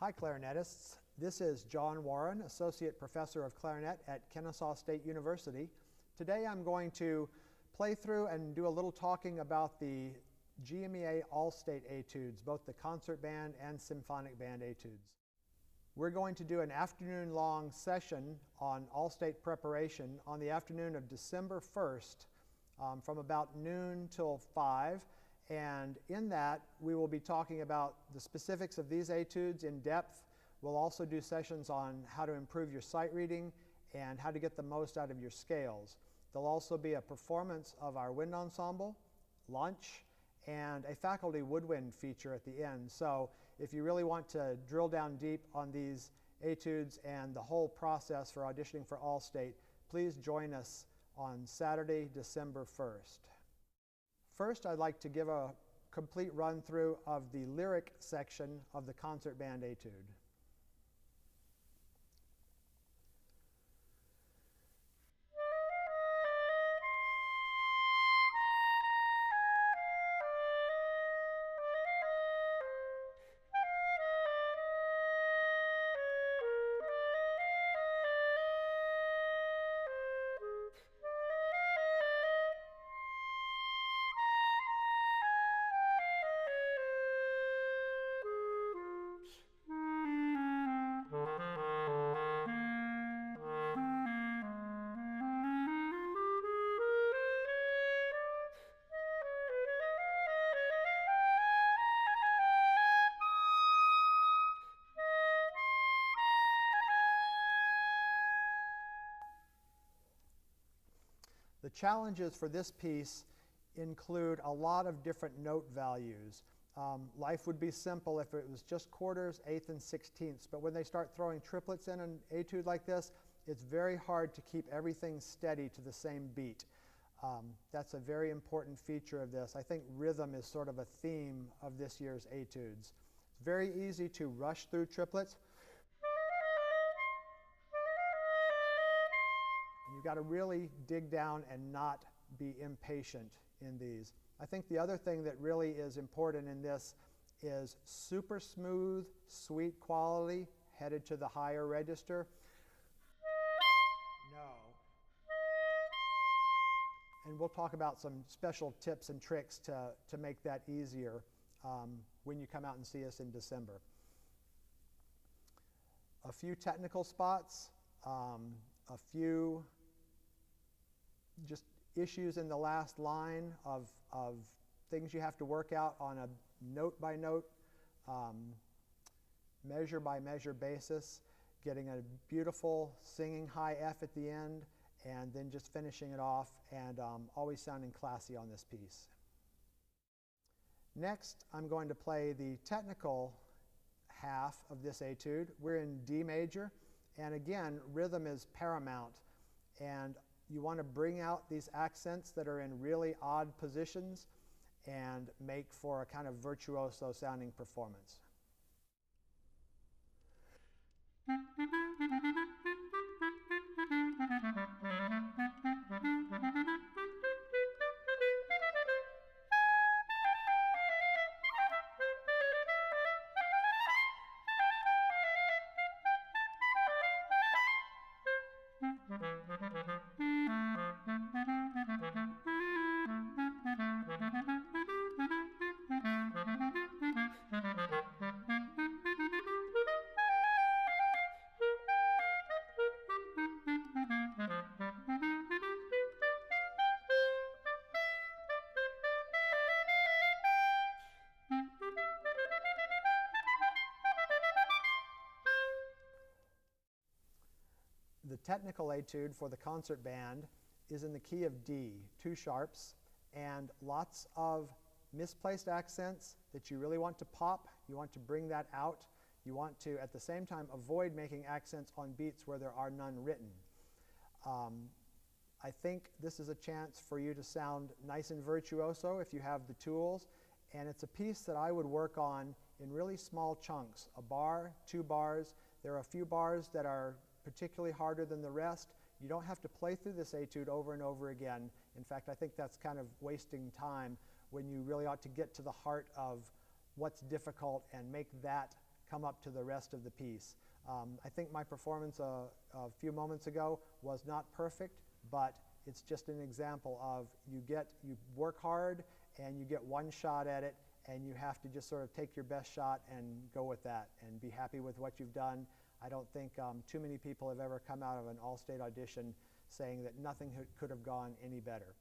Hi clarinetists, this is John Warren, Associate Professor of Clarinet at Kennesaw State University. Today I'm going to play through and do a little talking about the GMEA All-State Etudes, both the concert band and symphonic band etudes. We're going to do an afternoon-long session on All-State preparation on the afternoon of December 1st from about noon till 5. And in that, we will be talking about the specifics of these etudes in depth. We'll also do sessions on how to improve your sight reading and how to get the most out of your scales. There'll also be a performance of our wind ensemble, lunch, and a faculty woodwind feature at the end. So if you really want to drill down deep on these etudes and the whole process for auditioning for Allstate, please join us on Saturday, December 1st. First, I'd like to give a complete run-through of the lyric section of the concert band etude. The challenges for this piece include a lot of different note values. Life would be simple if it was just quarters, eighths, and sixteenths, but when they start throwing triplets in an etude like this, it's very hard to keep everything steady to the same beat. That's a very important feature of this. I think rhythm is sort of a theme of this year's etudes. It's very easy to rush through triplets. You've got to really dig down and not be impatient in these. I think the other thing that really is important in this is super smooth, sweet quality, headed to the higher register. No. And we'll talk about some special tips and tricks to make that easier when you come out and see us in December. A few technical spots, a few just issues in the last line of things you have to work out on a note-by-note, measure-by-measure basis, getting a beautiful singing high F at the end, and then just finishing it off and always sounding classy on this piece. Next, I'm going to play the technical half of this etude. We're in D major, and again, rhythm is paramount, and you want to bring out these accents that are in really odd positions and make for a kind of virtuoso sounding performance. The technical etude for the concert band is in the key of D, 2 sharps, and lots of misplaced accents that you really want to pop. You want to bring that out. You want to, at the same time, avoid making accents on beats where there are none written. I think this is a chance for you to sound nice and virtuoso if you have the tools, and it's a piece that I would work on in really small chunks, a bar, 2 bars. There are a few bars that are particularly harder than the rest. You don't have to play through this etude over and over again. In fact, I think that's kind of wasting time when you really ought to get to the heart of what's difficult and make that come up to the rest of the piece. I think my performance a few moments ago was not perfect, but it's just an example of you work hard and you get one shot at it, and you have to just sort of take your best shot and go with that and be happy with what you've done. I don't think too many people have ever come out of an Allstate audition saying that nothing could have gone any better.